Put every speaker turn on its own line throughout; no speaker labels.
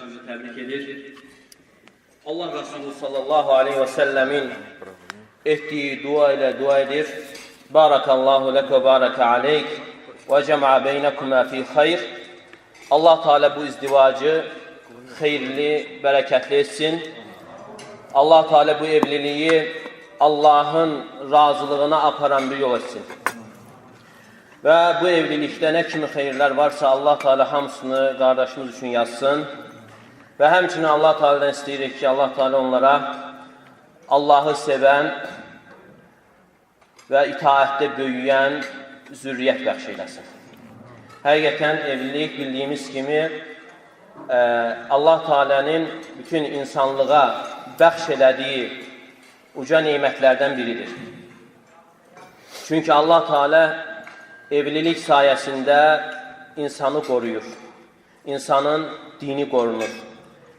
qardaşımızı təbrik edir. Allah Resulü sallallahu aleyhi ve sellemin ettiği dua ile dua edir. Barakallahu leke ve baraka aleyk ve cema'a beynekuma fi hayr. Allah Teala bu izdivacı hayırlı, bereketli etsin. Allah Teala bu evliliği Allah'ın razılığına aparan bir yol etsin. Ve bu evlilikte ne kimi hayırlar varsa Allah Teala hamısını kardeşimiz için yazsın. Ve hemçinin Allah Teala'dan isteyirik ki Allah Teala onlara Allah'ı seven ve itaatde büyüyen zürriyet bəxş eylesin. Həqiqətən evlilik bildiğimiz kimi Allah Teala'nın bütün insanlığa bəxş elədiyi uca nimetlerden biridir. Çünkü Allah Teala evlilik sayesinde insanı koruyur. İnsanın dini korunur.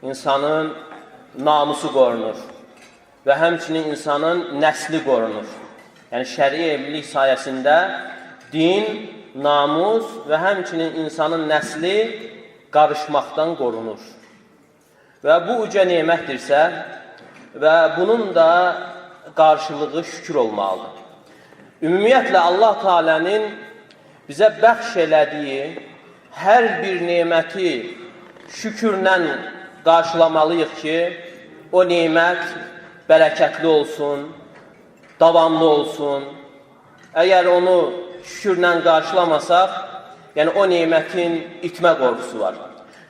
İnsanın namusu korunur. Ve hemçinin insanın nesli korunur. Yani şer'i evlilik sayesinde din, namus ve hemçinin insanın nesli karışmaktan korunur. Ve bu uca nimettirse ve bunun da karşılığı şükür olmalıdır. Ümumiyyətlə Allah Teala'nın bize bəxş elədiyi her bir nimeti şükürlə qarşılamalıyıq ki, o nimət bərəkətli olsun, davamlı olsun. Eğer onu şükürlə qarşılamasaq, yani o nimetin itme korkusu var.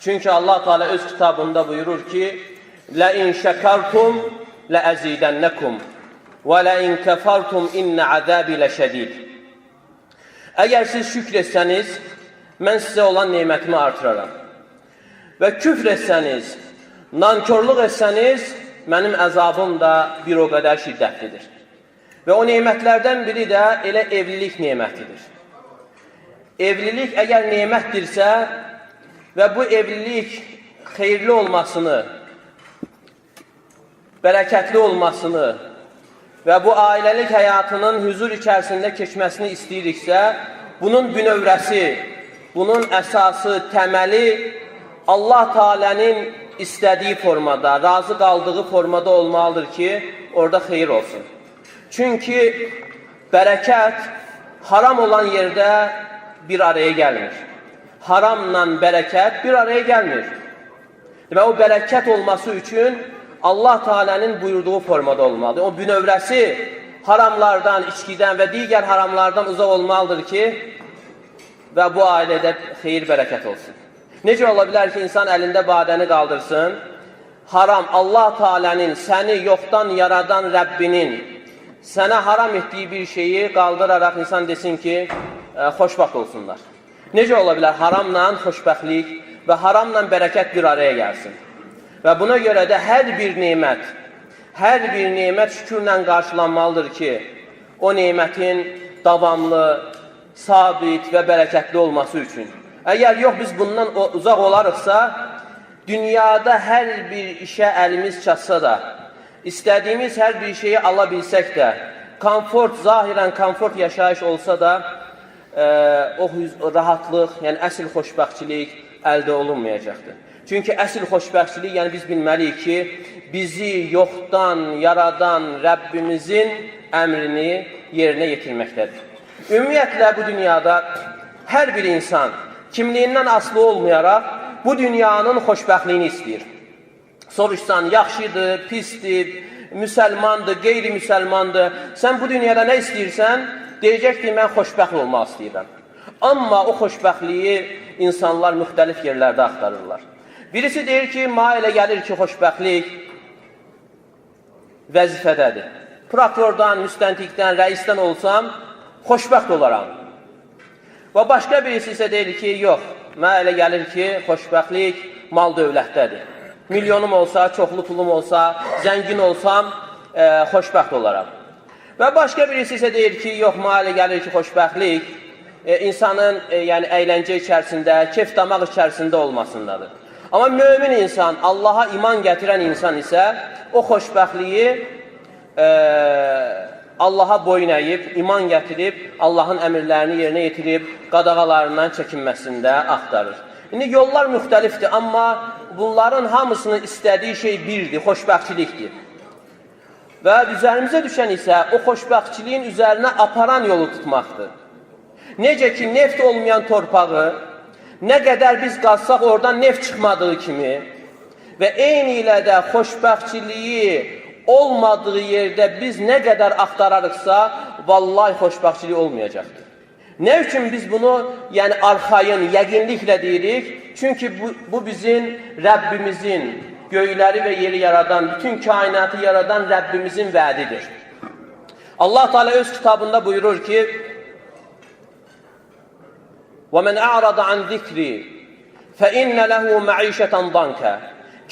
Çünkü Allah Teala öz kitabında buyurur ki, لَاِنْ شَكَرْتُمْ لَاَزِيدَنَّكُمْ وَلَاِنْ كَفَرْتُمْ اِنَّ عَذَابِ لَشَدِيدٍ. Eğer siz şükretseniz, ben size olan nimetimi artıraram. Ve küfretseniz, nankörlük etseniz, benim əzabım da bir o kadar şiddetlidir. Ve o nimetlerden biri de elə evlilik nimetidir. Evlilik eğer nimettirse ve bu evlilik hayırlı olmasını, bereketli olmasını ve bu ailelik hayatının huzur içerisinde geçmesini istəyiriksə, bunun bünövrəsi, bunun əsası, təməli Allah Teala'nın istediği formada, razı kaldığı formada olmalıdır ki, orada hayır olsun. Çünkü bereket haram olan yerde bir araya gelmir. Haramla bereket bir araya gelmir. Ve o bereket olması için Allah Teala'nın buyurduğu formada olmalıdır. O bünövrəsi haramlardan, içkiden ve diğer haramlardan uzak olmalıdır ki ve bu ailede hayır bereket olsun. Necə ola bilər ki, insan elinde badəni qaldırsın, haram Allah Teala'nın seni yoktan yaradan Rabbinin sana haram ettiği bir şeyi kaldırarak insan desin ki, xoşbəxt olsunlar. Necə ola bilər haramla xoşbəxtlik ve haramla bereket bir araya gelsin. Ve buna göre de her bir nimet şükürle karşılanmalıdır ki, o nimetin davamlı, sabit ve bereketli olması için. Eğer yok biz bundan uzak olarıqsa, dünyada her bir işe elimiz çatsa da, istediğimiz her bir şeyi alabilsek de, zahiren komfort yaşayış olsa da, o rahatlıq, yani əsl xoşbəxtçilik əldə olunmayacaqdır. Çünkü əsl xoşbəxtçilik, yani biz bilməliyik ki, bizi yoxdan yaradan Rabbimizin əmrini yerinə yetirməkdədir. Ümumiyyətlə bu dünyada her bir insan kimliğinden aslı olmayaraq bu dünyanın xoşbəxtliyini istəyir. Soruşsan, yaxşıdır, pisdir, müsəlmandır, qeyri-müsəlmandır. Sen bu dünyada ne istəyirsən? Deyəcək ki, mən xoşbəxt olmaq istəyirəm. Amma o xoşbəxtliyi insanlar müxtəlif yerlərdə axtarırlar. Birisi deyir ki, mənə elə gəlir ki, xoşbəxtlik vəzifədədir. Prokurordan, müstəntiqdən, rəisdən olsam, xoşbəxt olaram. Və başqa birisi isə deyir ki, yox, mənə elə gəlir ki, xoşbəxtlik mal dövlətdədir. Milyonum olsa, çoxlu pulum olsa, zəngin olsam, xoşbəxt olaram. Və başqa birisi isə deyir ki, yox, mənə elə gəlir ki, xoşbəxtlik insanın yəni əyləncə içərisində, kef damaq içərisində olmasındadır. Amma mömin insan, Allaha iman gətirən insan isə o xoşbəxtliyi Allaha boyun əyib, iman gətirib, Allahın əmrlərini yerinə yetirib, qadağalarından çəkinməsində axtarır. İndi yollar müxtəlifdir, amma bunların hamısının istədiyi şey birdir, xoşbəxtçilikdir. Və üzərimizə düşən isə o xoşbəxtçiliyin üzərinə aparan yolu tutmaqdır. Necə ki, neft olmayan torpağı, nə qədər biz qazsaq oradan neft çıxmadığı kimi və eyni ilə də xoşbəxtçiliyi olmadığı yerdə biz nə qədər axtararıqsa, vallahi xoşbəxtçilik olmayacaqdır. Nə üçün biz bunu arxayın, yəqinliklə deyirik? Çünki bu bizim Rəbbimizin, göyləri və yeri yaradan, bütün kainatı yaradan Rəbbimizin vədidir. Allah Teala öz kitabında buyurur ki, وَمَنْ أَعْرَضَ عَنْ ذِكْرِي فَإِنَّ لَهُ مَعِيشَةً ضَنْكَ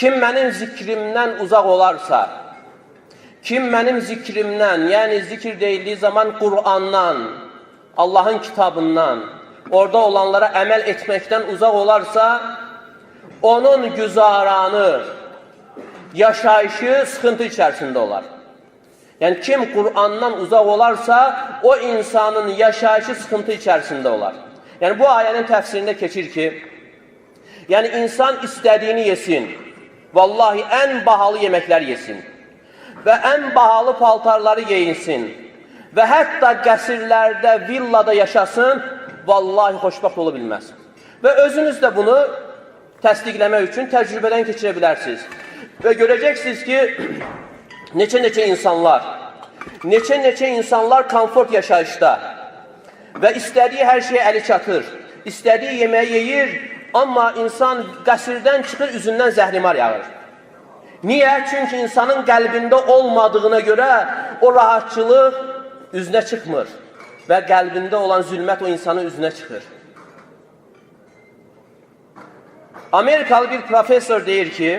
Kim mənim zikrimdən uzaq olarsa, kim mənim zikrimdən, yəni zikir deyildiyi zaman Qur'andan, Allahın kitabından, orada olanlara əməl etməkdən uzaq olarsa, onun güzaranı, yaşayışı sıxıntı içərisində olar. Yəni, kim Qur'andan uzaq olarsa, o insanın yaşayışı sıxıntı içərisində olar. Yəni, bu ayənin təfsirində keçir ki, yəni, insan istədiyini yesin, vallahi ən bahalı yeməklər yesin və ən bahalı paltarları geyinsin və hətta qəsrlərdə, villada yaşasın, vallahi xoşbəxt ola bilməz. Və özünüz də bunu təsdiqləmək üçün təcrübədən keçirə bilərsiniz. Və görəcəksiniz ki, neçə-neçə insanlar komfort yaşayışda və istədiyi hər şeyə əli çatır, istədiyi yeməyi yeyir, amma insan qəsrdən çıxır, üzündən zəhrimar yağır. Niyə? Çünki insanın qəlbində olmadığına görə o rahatçılıq üzünə çıxmır və qəlbində olan zülmət o insanın üzünə çıxır. Amerikalı bir profesör deyir ki,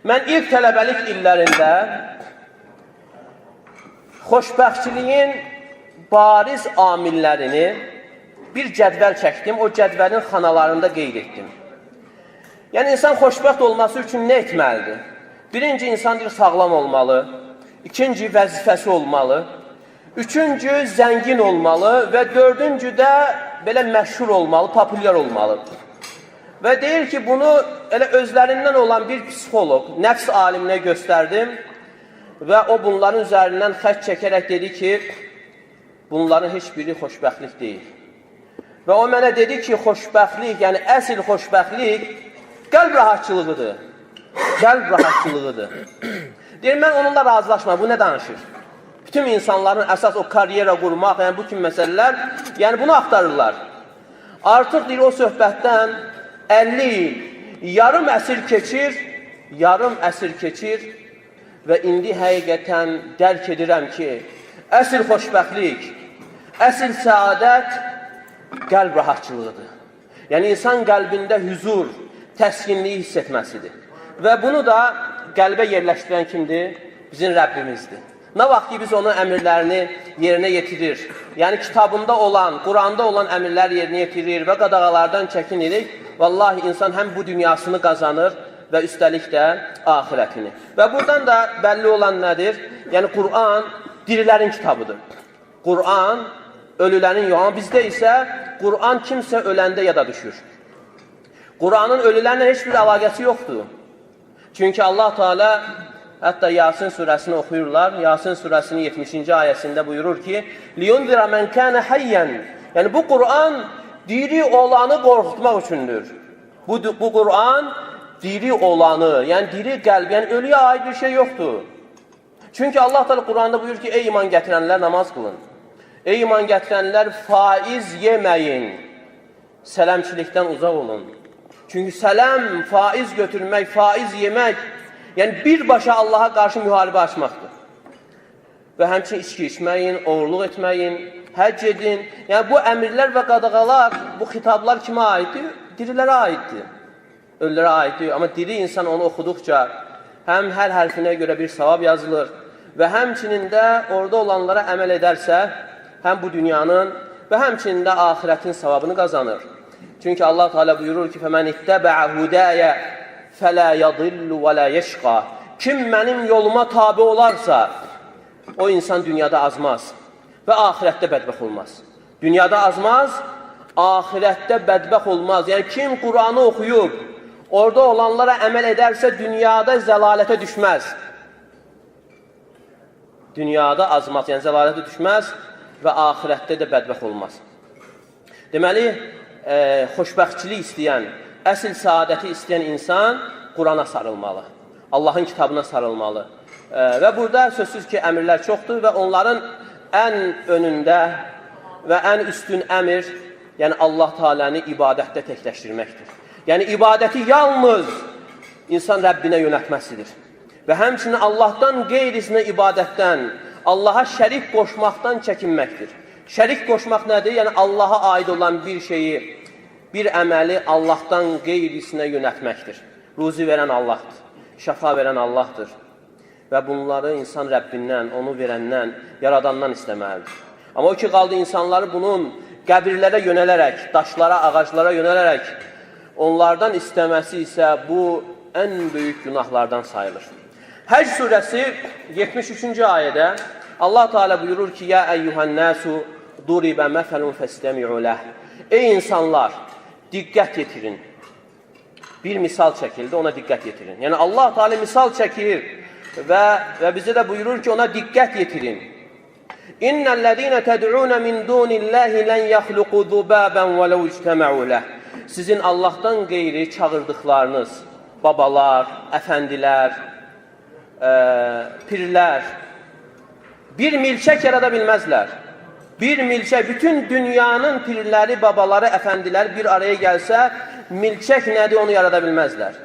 mən ilk tələbəlik illərində xoşbəxtçiliyin bariz amillərini bir cədvəl çəkdim, o cədvəlin xanalarında qeyd etdim. Yəni, insan xoşbəxt olması üçün nə etməlidir? Birinci, insan sağlam olmalı, ikinci, vəzifəsi olmalı, üçüncü, zəngin olmalı və dördüncü də belə məşhur olmalı, populyar olmalı. Və deyir ki, bunu elə özlərindən olan bir psixoloq, nəfs aliminə göstərdim və o bunların üzərindən xətt çəkərək dedi ki, bunların heç biri xoşbəxtlik deyil. Və o mənə dedi ki, xoşbəxtlik, yəni əsl xoşbəxtlik qəlb rahatçılığıdır. Qəlb rahatçılığıdır. Deyir, mən onunla razılaşmam, bu nə danışır? Bütün insanların əsas o karyera qurmaq, yəni bu kimi məsələlər, yəni bunu axtarırlar. Artıq deyir, o söhbətdən 50 il, yarım əsr keçir və indi həqiqətən dərk edirəm ki, əsl xoşbəxtlik, əsl səadət qəlb rahatçılığıdır. Yəni, insan qəlbində hüzur, təskinliyi hiss etməsidir. Və bunu da qəlbə yerləşdirən kimdir? Bizim Rəbbimizdir. Nə vaxt ki, biz onun əmrlərini yerinə yetirir, yəni kitabında olan, Quranda olan əmrlər yerinə yetirir və qadağalardan çəkinirik, vallahi insan həm bu dünyasını qazanır və üstəlik də axirətini. Və buradan da bəlli olan nədir? Yəni, Qur'an dirilərin kitabıdır. Qur'an ölülərin yox, amma bizdə isə Qur'an kimsə öləndə yada düşür. Qur'anın ölülərlə heç bir əlaqəsi yoxdur. Çünki Allah Teala hətta Yasin surəsini oxuyurlar. Yasin surəsinin 70-ci ayəsində buyurur ki, لِيُنْذِرَ مَنْ كَانَ حَيًّا Yəni, bu Qur'an diri olanı qorxutmaq üçündür. Bu Qur'an diri olanı, yəni diri qəlb, yəni ölüyə aid bir şey yoxdur. Çünki Allah Teala Qur'anda buyurur ki, ey iman gətirənlər namaz qılın. Ey iman gətirənlər faiz yeməyin, sələmçilikdən uzaq olun. Çünki sələm, faiz götürmək, faiz yemək, yəni birbaşa Allaha qarşı müharibə açmaqdır. Və həmçinin içki içməyin, oğurluq etməyin, həcc edin. Yəni bu əmirlər və qadağalar, bu xitablar kimə aiddir? Dirilərə aiddir. Ölülərə aiddir. Amma diri insan onu oxuduqca həm hər hərfinə görə bir savab yazılır və həmçinin də orada olanlara əməl edərsə, həm bu dünyanın və həmçinin də axirətin savabını qazanır. Çünki Allah Teala buyurur ki, فَمَنْ اِتَّبَعَ هُدَايَ فَلَا يَضِلُّ وَلَا يَشْقَى Kim mənim yoluma tabi olarsa, o insan dünyada azmaz və axirətdə bədbəxt olmaz. Dünyada azmaz, ahirətdə bədbəxt olmaz. Yəni, kim Quranı oxuyub, orada olanlara əməl edərsə, dünyada zəlalətə düşməz. Dünyada azmaz, yəni zəlalətə düşməz və ahirətdə də bədbəxt olmaz. Deməli, xoşbəxtçilik istəyən, əsl saadəti istəyən insan Qurana sarılmalı, Allahın kitabına sarılmalı. Və burada sözsüz ki, əmirlər çoxdur və onların ən önündə və ən üstün əmir, yəni Allah Teala'nı ibadətdə təkləşdirməkdir. Yəni, ibadəti yalnız insan Rəbbinə yönətməsidir. Və həmçinin Allahdan qeyrisinə ibadətdən, Allaha şərik qoşmaqdan çəkinməkdir. Şərik qoşmaq nədir? Yəni, Allaha aid olan bir şeyi, bir əməli Allahdan qeyrisinə yönətməkdir. Ruzi verən Allahdır, şəfa verən Allahdır. Və bunları insan Rəbbindən, onu verəndən, yaradandan istəməlidir. Amma o ki, qaldı insanları bunun qəbirlərə yönələrək, daşlara, ağaclara yönələrək, onlardan istəməsi isə bu ən böyük günahlardan sayılır. Həcc surəsi 73-cü ayədə Allah Teala buyurur ki, Ya əyyuhən-nəsu duribə məsəlun fəstəmi'u ləh. Ey insanlar, diqqət yetirin. Bir misal çəkildi, ona diqqət yetirin. Yəni, Allah Teala misal çəkir və bizə də buyurur ki, ona diqqət yetirin. İnnəl-ləzīnə təd'unə min dunillahi lən yəxluqu zubabən və ləv ictəmə'u ləh. Sizin Allahdan qeyri çağırdıqlarınız, babalar, əfəndilər, pirlər, bir milçək yarada bilməzlər. Bir milçək, bütün dünyanın pirləri, babaları, əfəndilər bir araya gəlsə, milçək nədir onu yarada bilməzlər.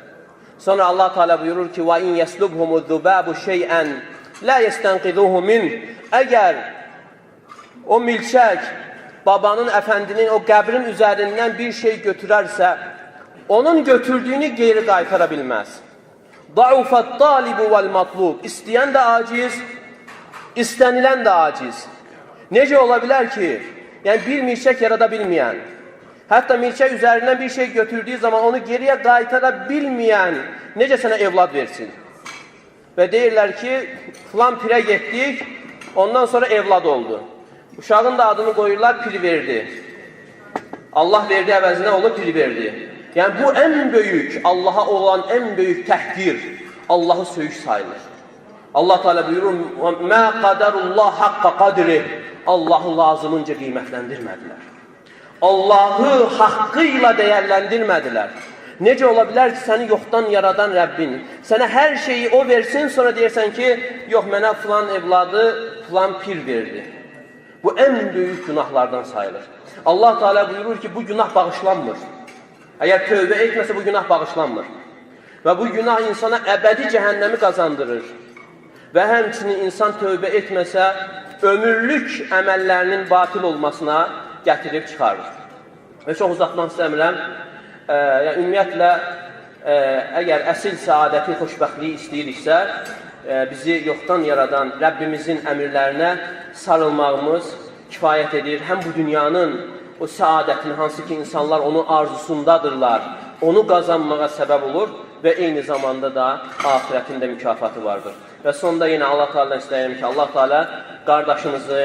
Sonra Allah Teala buyurur ki, وَاِنْ يَسْلُبْهُمُ الذُّبَابُ شَيْئًا لَا يَسْتَنْقِذُهُ مِنْ. Əgər o milçək, babanın, əfəndinin o qəbrin üzərindən bir şey götürərsə, onun götürdüyünü geri qaytara bilməz. ضَعُفَ الطَّالِبُ وَالْمَطْلُوب. İstəyən də aciz, istənilən də aciz. Necə ola bilər ki, yəni bir milçək yarada bilməyən, hətta milçək üzərindən bir şey götürdüyü zaman onu geriyə qaytara bilməyən necə sənə evlad versin? Və deyirlər ki, filan pirə getdik, ondan sonra evlad oldu. Uşağın da adını qoyurlar, pir verdi. Allah verdi əvəzinə onu pir verdi. Yəni bu ən böyük, Allaha olan ən böyük təhqir, Allahı söyüş sayılır. Allah Teala buyurur, Mə qadarullah haqqa qadri. Allahı lazımınca qiymətləndirmədilər. Allahı haqqı ilə dəyərləndirmədilər. Necə ola bilər ki, səni yoxdan yaradan Rəbbin, sənə hər şeyi o versin, sonra deyirsən ki, yox, mənə filan evladı, filan pir verdi. Bu ən böyük günahlardan sayılır. Allah Teala buyurur ki, bu günah bağışlanmır. Əgər tövbə etməsə, bu günah bağışlanmır. Və bu günah insana əbədi cəhənnəmi qazandırır. Və həmçinin insan tövbə etməsə, ömürlük əməllərinin batil olmasına gətirib çıxarır. Və çox uzatmaq istəmirəm. Ümumiyyətlə, əgər əsil səadəti, xoşbəxtliyi istəyiriksə, bizi yoxdan yaradan Rəbbimizin əmirlərinə sarılmağımız kifayət edir. Həm bu dünyanın o səadətini, hansı ki, insanlar onun arzusundadırlar, onu qazanmağa səbəb olur və eyni zamanda da ahirətin də mükafatı vardır. Və sonda yenə Allah Teala istəyirəm ki, Allah Teala qardaşınızı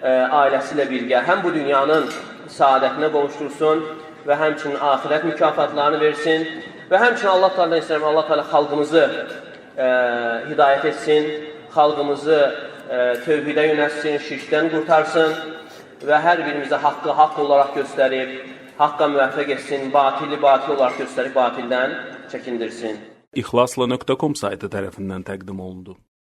ailəsi ilə birgə həm bu dünyanın səadətinə qovuştursun və həmçinin ahirət mükafatlarını versin və həmçinin Allah Teala istəyirəm, Allah Teala xalqımızı hidayət etsin, xalqımızı tövhidə yönətsin, şirkdən qurtarsın və hər birimizə haqqı haqq olaraq göstərib, haqqa müvəffəq etsin, batili batil olaraq göstərib, batildən çəkindirsin.
İxlasla.com saytı tərəfindən təqdim olundu.